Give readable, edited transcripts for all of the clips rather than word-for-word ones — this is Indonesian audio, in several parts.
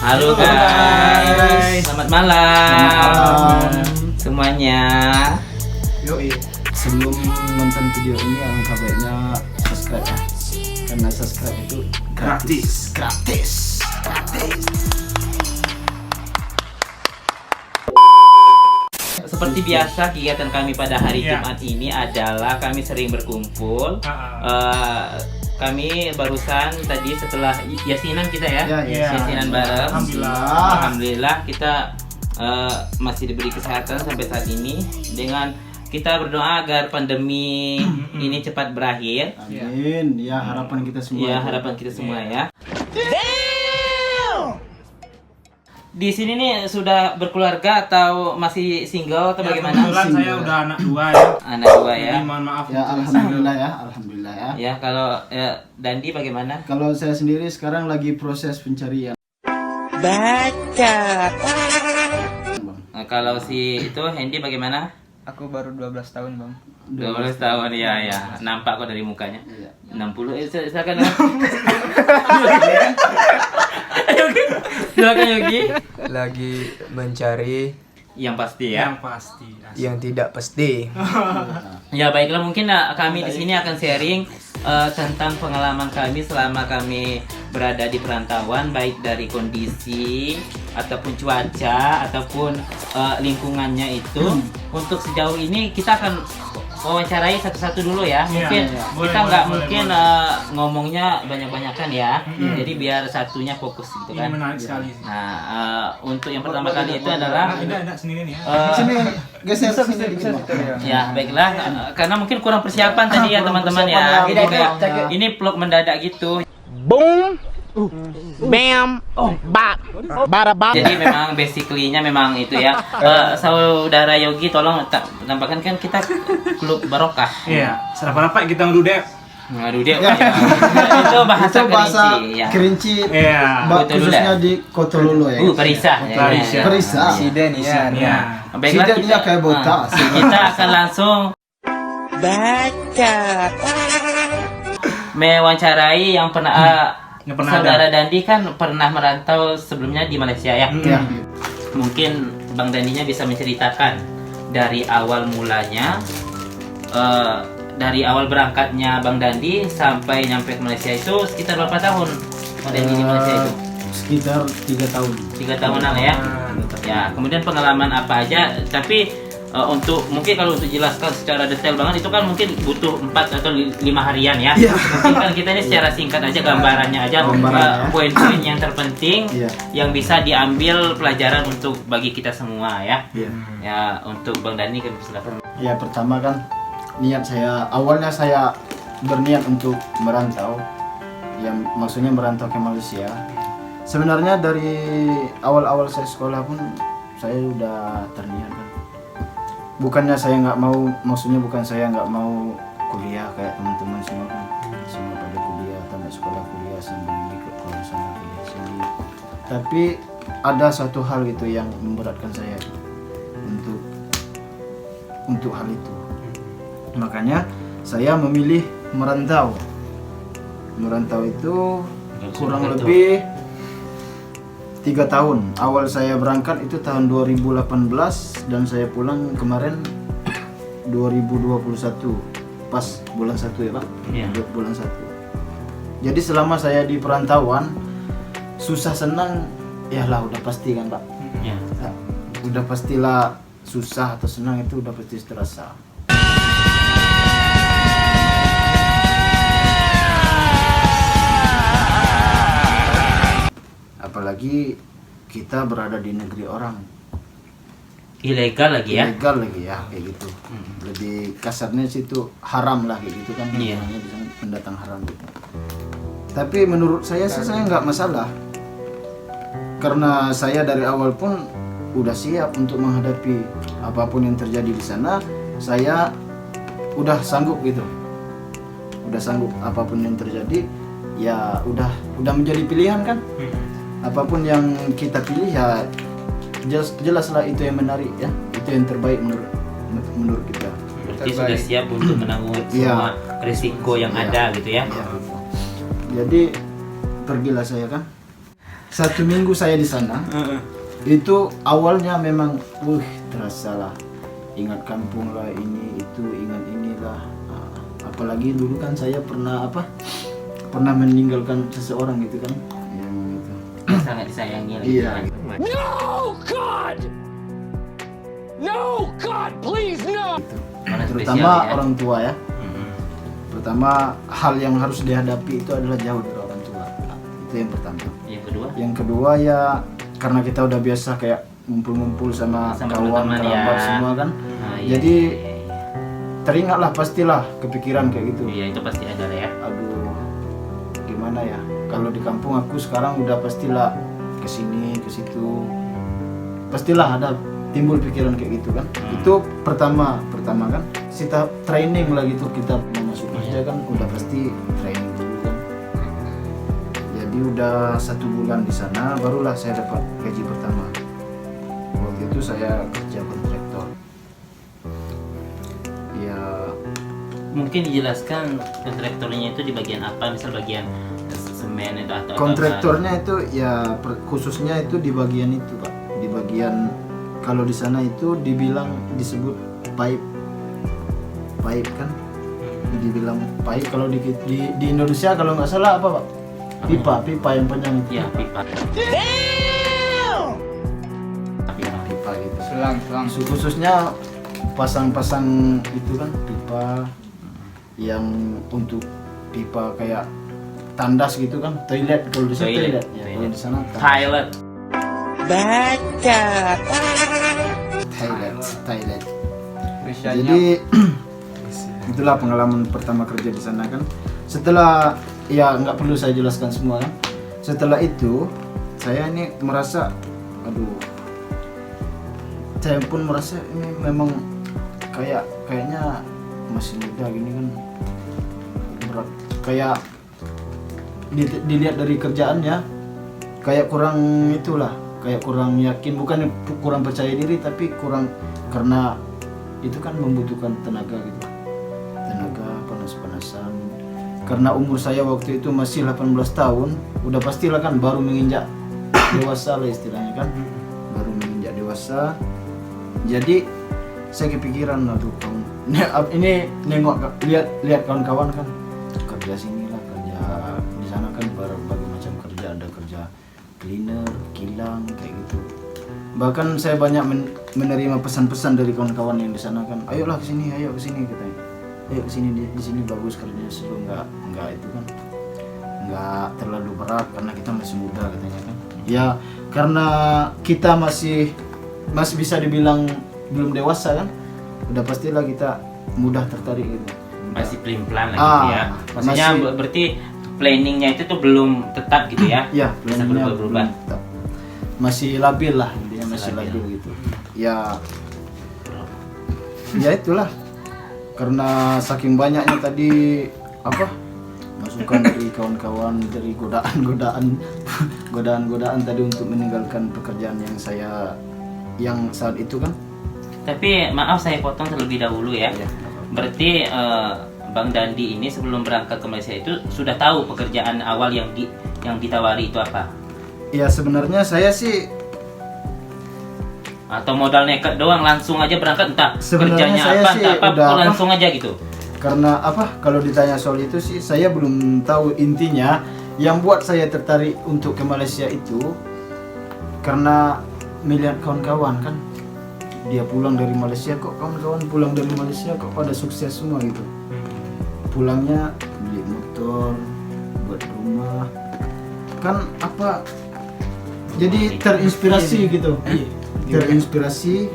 Halo guys, selamat malam semuanya. Yoi, sebelum nonton video ini alangkah baiknya subscribe ya, karena subscribe itu gratis. Seperti biasa kegiatan kami pada hari Jumat ini adalah kami sering berkumpul. Kami barusan tadi setelah yasinan kita ya, yasinan bareng. Alhamdulillah kita masih diberi kesehatan sampai saat ini. Dengan kita berdoa agar pandemi ini cepat berakhir. Amin. Ya, harapan kita semua. Ya, harapan kita semua ya. Di sini nih sudah berkeluarga atau masih single atau bagaimana? Kebetulan saya udah anak 2 ya. Anak 2 ya. Jadi mohon maaf. Ya, alhamdulillah ya. Ya, kalau Dandi bagaimana? Kalau saya sendiri sekarang lagi proses pencarian. Kalau si itu Hendy bagaimana? Aku baru 12 tahun, Bang. 12 tahun ya. Nampak kok dari mukanya. Iya. 60 silakan. Silakan Yogi. Lagi mencari Yang pasti ya. Yang pasti. yang tidak pasti. Ya baiklah, mungkin kami di sini akan sharing tentang pengalaman kami selama kami berada di perantauan, baik dari kondisi ataupun cuaca ataupun lingkungannya itu. Untuk sejauh ini kita akan wawancarai satu-satu dulu ya. Mungkin kita nggak mungkin ngomongnya banyak-banyakan ya. Jadi biar satunya fokus gitu Ini kan. menarik sekali sih. Nah, untuk yang pertama kali itu adalah Ada sendiri nih ya. Sini, geser sini dikit. Bang. ya baiklah, karena mungkin kurang persiapan tadi ya teman-teman ya. Jadi kayak ini vlog mendadak gitu. Boom, bam, bap, bada bap. Jadi memang basically-nya memang itu ya. Saudara Yogi tolong tampakkan kan kita klub barokah. Iya, sarapan kita ngudek. Aduh dia itu bahasa kerinci ya. Kerinci, Iya. khususnya di Kotololo ya. Perisah ya. Perisah. Perisah. Siden ya. Iya. Baiklah, Sidanya kayak botas. kita akan langsung mewawancarai yang pernah Yang pernah saudara Dandi kan pernah merantau sebelumnya di Malaysia ya. Ya. Mungkin Bang Dandinya bisa menceritakan dari awal mulanya, dari awal berangkatnya Bang Dandi sampai nyampe ke Malaysia itu sekitar berapa tahun Bang Dandi di Malaysia itu? Sekitar 3 tahun. 3 tahunan ya. Ya, kemudian pengalaman apa aja, tapi untuk mungkin kalau untuk jelaskan secara detail banget itu kan mungkin butuh 4 atau 5 harian ya. Mungkin kan kita ini secara singkat aja gambarannya aja, poin-poin yang terpenting yang bisa diambil pelajaran untuk bagi kita semua ya. Ya, untuk Bang Dani kan silakan. Ya, pertama kan awalnya saya berniat untuk merantau. Yang maksudnya merantau ke Malaysia. Sebenarnya dari awal-awal saya sekolah pun saya udah terniat kan. Bukannya saya nggak mau, maksudnya bukan saya nggak mau kuliah kayak teman-teman semua kan. Semua pada kuliah, tamat sekolah kuliah sambil ikut kuliah sana kuliah sini. Tapi ada satu hal itu yang memberatkan saya untuk hal itu. Makanya saya memilih merantau. Merantau itu kurang lebih 3 tahun. Awal saya berangkat itu tahun 2018 dan saya pulang kemarin 2021 pas bulan 1 ya Pak. Iya. Bulan 1. Jadi selama saya di perantauan susah senang ya lah udah pasti kan Pak. Ya. Udah pastilah susah atau senang itu udah pasti terasa. Apalagi kita berada di negeri orang, Ilegal lagi ya. ilegal lagi ya kayak gitu. Lebih kasarnya sih itu haram lah kayak gitu kan. Iya. Namanya bisa pendatang haram gitu. Tapi menurut saya sih saya nggak masalah, karena saya dari awal pun udah siap untuk menghadapi apapun yang terjadi di sana. Saya udah sanggup gitu, udah sanggup apapun yang terjadi ya udah menjadi pilihan kan. Apapun yang kita pilih ya jelaslah itu yang menarik ya, itu yang terbaik menurut kita. Berarti sudah siap untuk menanggung semua risiko yang ada gitu ya. Ya, gitu. Jadi pergilah saya kan. 1 minggu saya di sana. Itu awalnya memang terasa lah, ingat kampung lah, ini itu, ingat inilah. Apalagi dulu kan saya pernah meninggalkan seseorang gitu kan, yang itu Sangat disayangi lagi. iya. Mana Terutama spesial, ya? orang tua ya. Mm-mm. Pertama hal yang harus dihadapi itu adalah jauh dari orang tua. Itu yang pertama. Yang kedua, Yang kedua ya karena kita udah biasa kayak ngumpul-ngumpul sama kawan, teman-teman kerabat ya. semua kan. Nah, iya, Jadi iya, iya. teringatlah pastilah kepikiran kayak gitu. Iya, itu pasti ada lah ya. Aduh, gimana ya? Kalau di kampung aku sekarang udah pastilah kesini ke situ. Pastilah ada timbul pikiran kayak gitu kan. Itu pertama kan. Kita training lah gitu, kita mau masuk kerja kan udah pasti training dulu kan. Jadi udah 1 bulan di sana barulah saya dapat gaji pertama. Waktu itu saya kerja kontraktor. Ya Mungkin dijelaskan kontraktornya itu di bagian apa, misal bagian semen itu atau kontraktornya itu ya khususnya itu di bagian itu Pak, di bagian kalau di sana itu disebut pipe kan, dibilang pipe. Kalau di Indonesia kalau nggak salah apa Pak, pipa yang panjang itu ya pipa. pipa gitu. Selang. Khususnya pasang itu kan pipa yang untuk pipa kayak tandas gitu kan, toilet kalau di sana Toilet. toilet. Ya, kalau di sana Toilet. toilet. Rusianya Jadi itulah pengalaman pertama kerja di sana kan. Setelah ya nggak perlu saya jelaskan semua kan. Setelah itu saya ini merasa saya pun merasa ini memang kayaknya masih muda gini kan, berat, kayak dilihat dari kerjaannya kayak kurang itulah, kayak kurang yakin, bukan kurang percaya diri tapi kurang, karena itu kan membutuhkan tenaga gitu, tenaga panas-panasan. Karena umur saya waktu itu masih 18 tahun, udah pastilah kan baru menginjak dewasa lah istilahnya kan, baru menginjak dewasa. Jadi saya kepikiran, aduh ini nengok lihat kawan-kawan kan kerja sini lah, kerja di sana kan berbagai macam kerja, ada kerja cleaner, kilang kayak gitu. Bahkan saya banyak menerima pesan-pesan dari kawan-kawan yang di sana kan, ayolah kesini, ayo kesini katanya, ayo kesini, di sini bagus kerjanya, slow, nggak itu kan, nggak terlalu berat karena kita masih muda katanya kan. Ya karena kita masih bisa dibilang belum dewasa kan, udah pastilah kita mudah tertarik gitu. Masih pelin-pelan lah gitu ya. Maksudnya masih- berarti planningnya itu tuh belum tetap gitu ya? Ya, Bisa planningnya berubah-berubah. belum tetap. Masih labil lah, dia masih labil. labil gitu. Ya itulah. Karena saking banyaknya tadi masukan dari kawan-kawan, dari godaan tadi untuk meninggalkan pekerjaan yang saat itu kan. Tapi maaf saya potong terlebih dahulu ya. Ya, Berarti Bang Dandi ini sebelum berangkat ke Malaysia itu sudah tahu pekerjaan awal yang ditawari itu apa? ya sebenarnya saya sih Atau modal nekat doang langsung aja berangkat, entah Sebenarnya kerjanya saya apa, sih entah apa, udah langsung aja gitu. karena kalau ditanya soal itu sih saya belum tahu intinya. Yang buat saya tertarik untuk ke Malaysia itu karena melihat kawan-kawan kan, dia pulang dari Malaysia, kok kawan-kawan pulang dari Malaysia kok pada sukses semua gitu. Pulangnya beli motor, buat rumah kan, jadi terinspirasi gitu, terinspirasi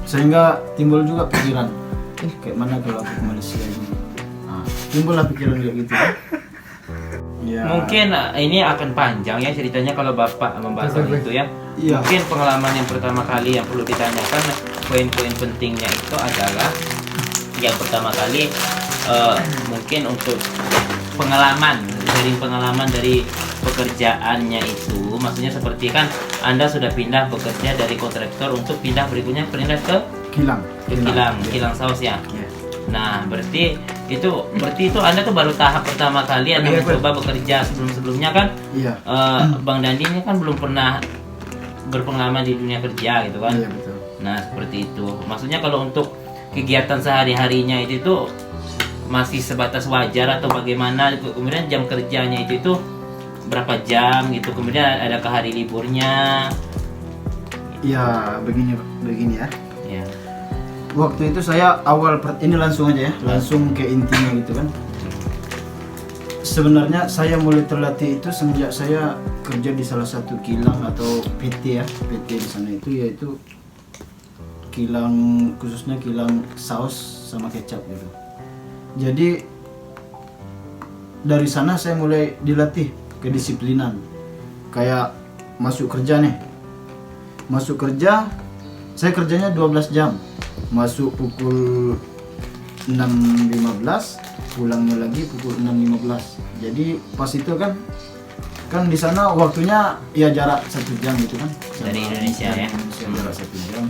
sehingga timbul juga pikiran, kayak mana kalau aku ke Malaysia ini. Timbullah pikiran kayak gitu kan. Ya. Mungkin ini akan panjang ya ceritanya kalau Bapak membahas hal itu ya. Iya. Mungkin pengalaman yang pertama kali yang perlu ditanyakan, poin-poin pentingnya itu adalah yang pertama kali mungkin untuk pengalaman dari pekerjaannya itu, maksudnya seperti kan Anda sudah pindah bekerja dari kontraktor untuk pindah berikutnya pindah ke Kilang kilang saus ya. Iya. Nah, berarti Itu berarti itu Anda tuh baru tahap pertama kali Anda mencoba bekerja. Sebelum-sebelumnya kan Iya. Bang Dandi ini kan belum pernah berpengalaman di dunia kerja gitu kan. Iya betul. Nah seperti itu. Maksudnya kalau untuk kegiatan sehari-harinya itu tuh masih sebatas wajar atau bagaimana? Kemudian jam kerjanya itu berapa jam gitu? Kemudian adakah hari liburnya? Ya begini ya. Ya. Waktu itu saya ini langsung aja ya, langsung ke intinya gitu kan. Sebenarnya saya mulai terlatih itu semenjak saya kerja di salah satu kilang atau PT ya, PT di sana itu yaitu kilang, khususnya kilang saus sama kecap gitu. Jadi dari sana saya mulai dilatih kedisiplinan. Kayak masuk kerja nih. Masuk kerja, saya kerjanya 12 jam. Masuk pukul 6.15, pulangnya lagi pukul 6.15. Jadi pas itu kan di sana waktunya ya jarak 1 jam gitu kan. Dari Indonesia ya. Jarak 1 jam.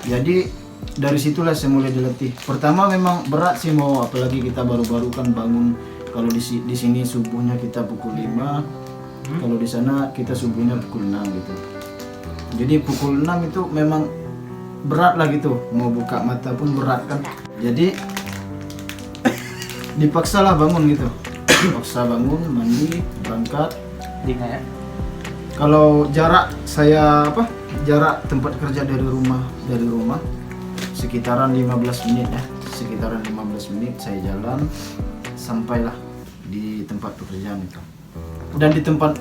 Jadi dari situlah saya mulai dilatih. Pertama memang berat sih, mau apalagi kita baru-baru kan bangun. Kalau di sini subuhnya kita pukul 5, kalau di sana kita subuhnya pukul 6 gitu. Jadi pukul 6 itu memang berat lah gitu, mau buka mata pun berat kan. Jadi dipaksa lah bangun gitu, paksa bangun, mandi, berangkat. Dingin ya. Kalau jarak jarak tempat kerja dari rumah sekitaran 15 menit ya, sekitaran 15 menit saya jalan sampailah di tempat pekerjaan itu. Dan di tempat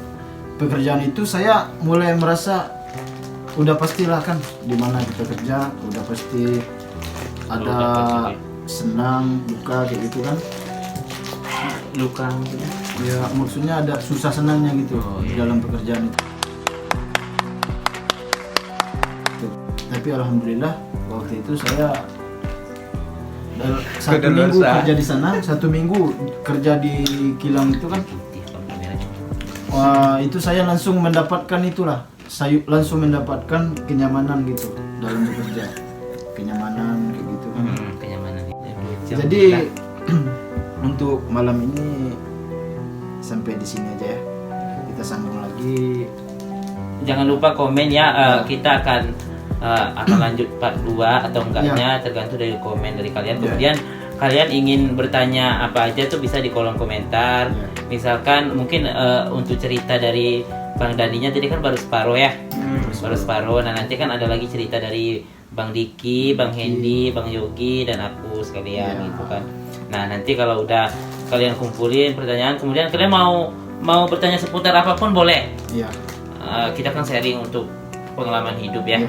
pekerjaan itu saya mulai merasa udah pastilah kan di mana kita kerja, udah pasti ada senang, duka kayak gitu kan. Luka maksudnya? Ya maksudnya ada susah senangnya gitu di dalam pekerjaan itu. Tapi alhamdulillah waktu itu saya satu minggu kerja di sana, 1 minggu kerja di kilang itu kan. Wah, itu saya langsung mendapatkan itulah. Saya langsung mendapatkan kenyamanan gitu dalam bekerja, kenyamanan kayak gitu kan. Kenyamanan. Jadi untuk malam ini sampai di sini aja ya, kita sambung lagi. Jangan lupa komen ya, kita akan lanjut part 2 atau enggaknya tergantung dari komen dari kalian. Kemudian kalian ingin bertanya apa aja tuh bisa di kolom komentar. Misalkan mungkin untuk cerita dari Bang Dandinya tadi kan baru separuh ya, baru separuh. Nah nanti kan ada lagi cerita dari Bang Diki, Bang Hendy, Bang Yogi dan aku sekalian gitu kan. Nah nanti kalau udah kalian kumpulin pertanyaan, kemudian kalian mau bertanya seputar apapun boleh. Iya. Kita kan sharing untuk pengalaman hidup ya.